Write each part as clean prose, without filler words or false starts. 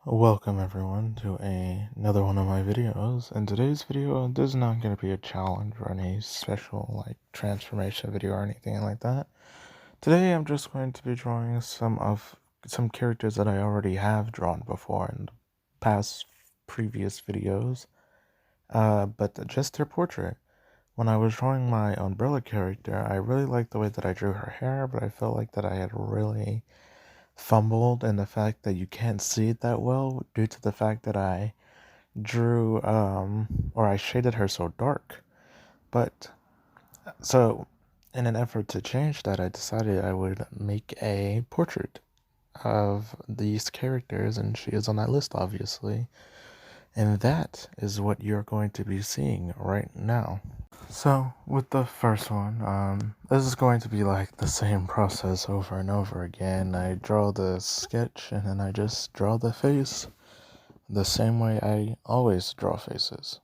Welcome everyone to another one of my videos. In today's video, this is not going to be a challenge or any special transformation video or anything like that. Today I'm just going to be drawing some characters that I already have drawn before in the past previous videos, but just their portrait. When I was drawing my umbrella character, I really liked the way that I drew her hair, but I felt like that I had really fumbled in the fact that you can't see it that well due to the fact that I drew or I shaded her so dark. But so in an effort to change that, I decided I would make a portrait of these characters, and she is on that list obviously, and that is what you're going to be seeing right now. So with the first one, this is going to be like the same process over and over again. I draw the sketch and then I just draw the face the same way I always draw faces.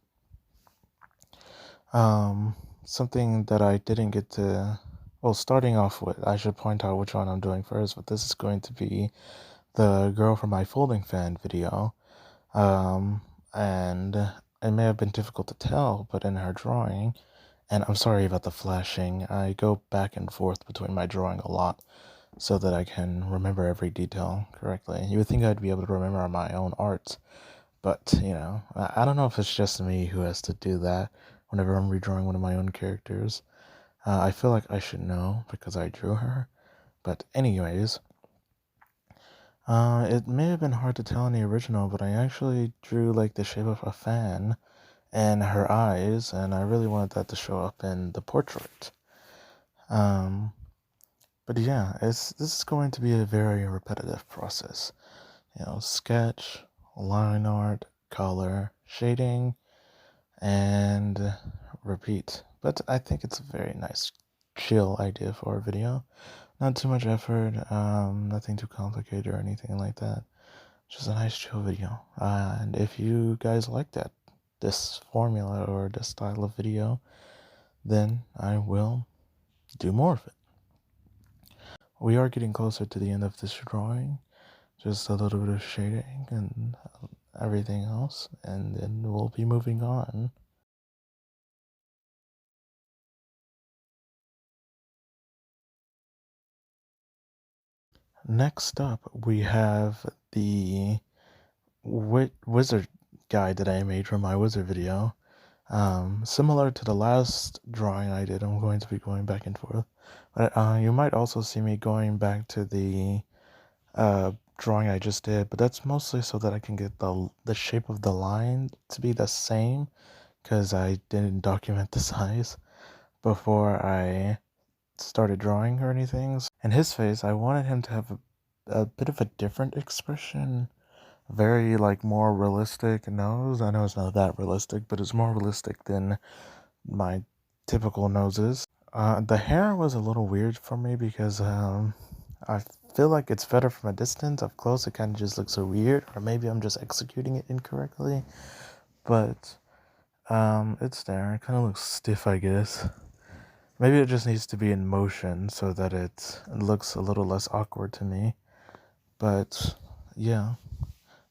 Something that I didn't get to, well, starting off with, I should point out which one I'm doing first, but this is going to be the girl from my folding fan video. And it may have been difficult to tell, but in her drawing, and I'm sorry about the flashing, I go back and forth between my drawing a lot so that I can remember every detail correctly. You would think I'd be able to remember my own art, but, you know, I don't know if it's just me who has to do that whenever I'm redrawing one of my own characters. I feel like I should know because I drew her, but anyways, it may have been hard to tell in the original, but I actually drew like the shape of a fan and her eyes, and I really wanted that to show up in the portrait. But yeah, this is going to be a very repetitive process. You know, sketch, line art, color, shading, and repeat. But I think it's a very nice, chill idea for a video. Not too much effort, nothing too complicated or anything like that. Just a nice chill video. And if you guys like this formula or this style of video, then I will do more of it. We are getting closer to the end of this drawing. Just a little bit of shading and everything else, and then we'll be moving on. Next up, we have the wizard guide that I made from my wizard video. Similar to the last drawing I did, I'm going to be going back and forth. But you might also see me going back to the drawing I just did, but that's mostly so that I can get the shape of the line to be the same, because I didn't document the size before I started drawing or anything. And his face, I wanted him to have a bit of a different expression, very like more realistic nose. I know it's not that realistic, but it's more realistic than my typical noses. The hair was a little weird for me because I feel like it's better from a distance. Up close, it kind of just looks so weird, or maybe I'm just executing it incorrectly. But it's there. It kind of looks stiff, I guess. Maybe it just needs to be in motion so that it looks a little less awkward to me. But yeah,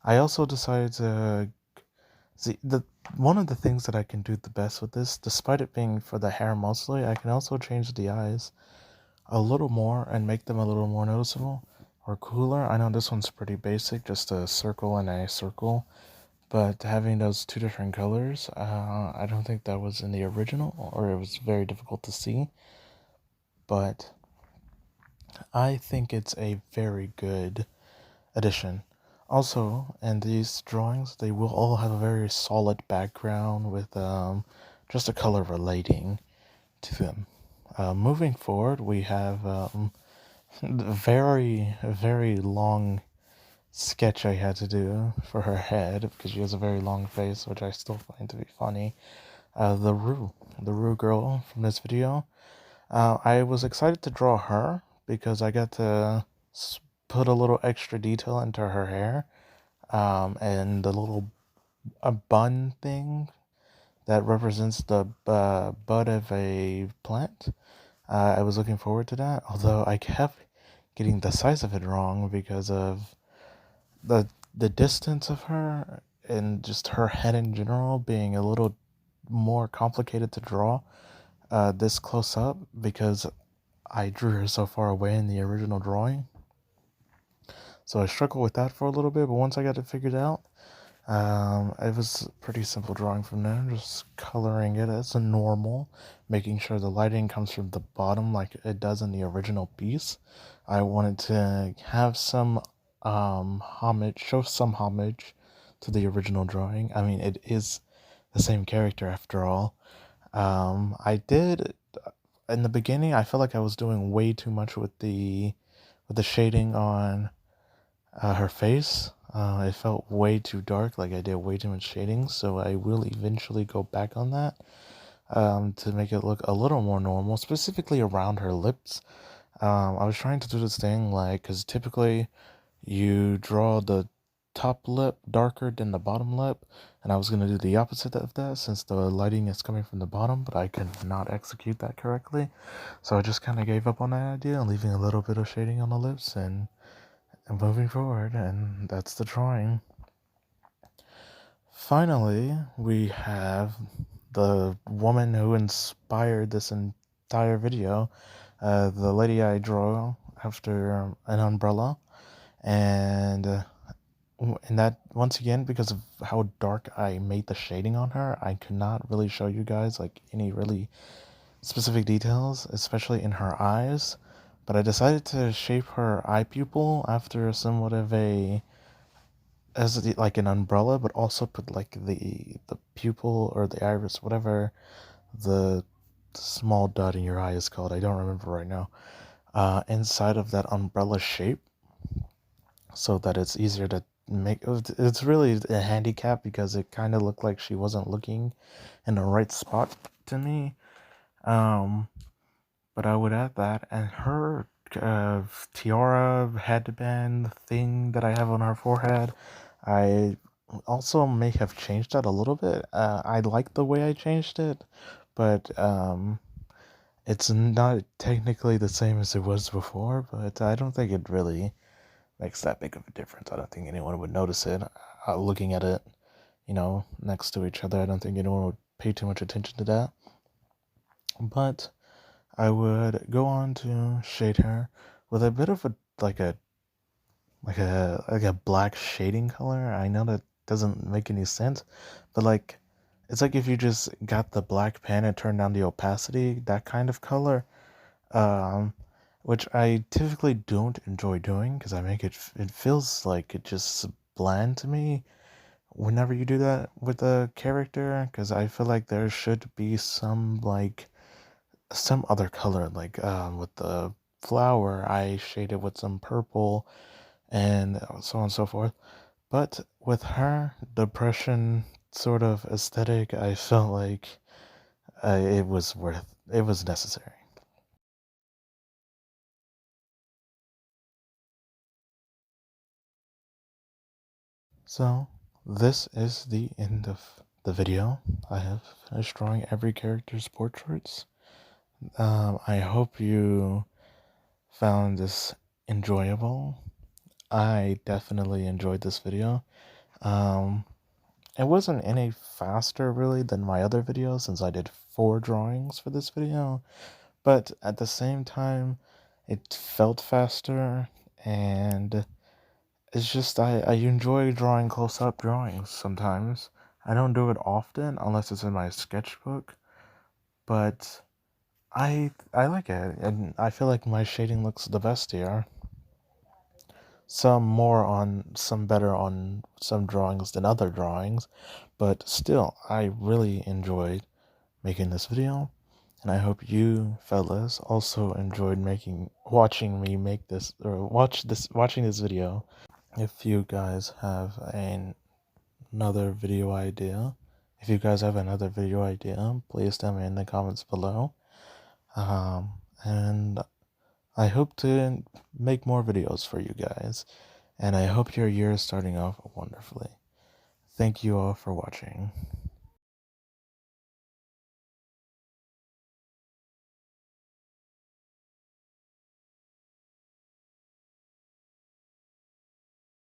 I also decided to see one of the things that I can do the best with this, despite it being for the hair mostly, I can also change the eyes a little more and make them a little more noticeable or cooler. I know this one's pretty basic, just a circle and a circle, but having those two different colors, I don't think that was in the original, or it was very difficult to see, but I think it's a very good addition. Also, in these drawings, they will all have a very solid background with just a color relating to them. Moving forward, we have very long sketch I had to do for her head because she has a very long face, which I still find to be funny. The Rue girl from this video. I was excited to draw her because I got to put a little extra detail into her hair, and the little bun thing that represents the bud of a plant. I was looking forward to that, although I kept getting the size of it wrong because of the distance of her and just her head in general being a little more complicated to draw this close up because I drew her so far away in the original drawing. So I struggled with that for a little bit, but once I got it figured out, it was pretty simple drawing from there, just coloring it as a normal, making sure the lighting comes from the bottom like it does in the original piece. I wanted to have some homage, show some homage to the original drawing. I mean, it is the same character after all. I did in the beginning. I felt like I was doing way too much with the shading on her face. It felt way too dark, like I did way too much shading, so I will eventually go back on that to make it look a little more normal, specifically around her lips. I was trying to do this thing like, because typically you draw the top lip darker than the bottom lip, and I was going to do the opposite of that since the lighting is coming from the bottom, but I could not execute that correctly, so I just kind of gave up on that idea and leaving a little bit of shading on the lips and moving forward, and that's the drawing. Finally, we have the woman who inspired this entire video, the lady I draw after an umbrella, and that, once again, because of how dark I made the shading on her, I could not really show you guys like any really specific details, especially in her eyes. But I decided to shape her eye pupil after somewhat of a like an umbrella, but also put like the pupil or the iris, whatever the small dot in your eye is called. I don't remember right now. Inside of that umbrella shape, so that it's easier to make. It's really a handicap because it kind of looked like she wasn't looking in the right spot to me. But I would add that, and her tiara headband thing that I have on her forehead, I also may have changed that a little bit. I like the way I changed it, but it's not technically the same as it was before, but I don't think it really makes that big of a difference. I don't think anyone would notice it. Looking at it, next to each other, I don't think anyone would pay too much attention to that. But I would go on to shade her with a bit of a like a black shading color. I know that doesn't make any sense, but like it's like if you just got the black pen and turned down the opacity, that kind of color. Um, which I typically don't enjoy doing because I make it feels like it just bland to me whenever you do that with a character, because I feel like there should be some other color, like with the flower I shaded with some purple and so on and so forth. But with her depression sort of aesthetic, I felt like it was necessary. So this is the end of the video. I have finished drawing every character's portraits. I hope you found this enjoyable. I definitely enjoyed this video. Um, it wasn't any faster really than my other videos since I did 4 drawings for this video, but at the same time, it felt faster, and it's just I enjoy drawing close-up drawings sometimes. I don't do it often unless it's in my sketchbook, but I like it, and I feel like my shading looks the best here. Some better on some drawings than other drawings, but still, I really enjoyed making this video, and I hope you fellas also enjoyed watching me make this, or watching this video. If you guys have another video idea, please tell me in the comments below. And I hope to make more videos for you guys, and I hope your year is starting off wonderfully. Thank you all for watching.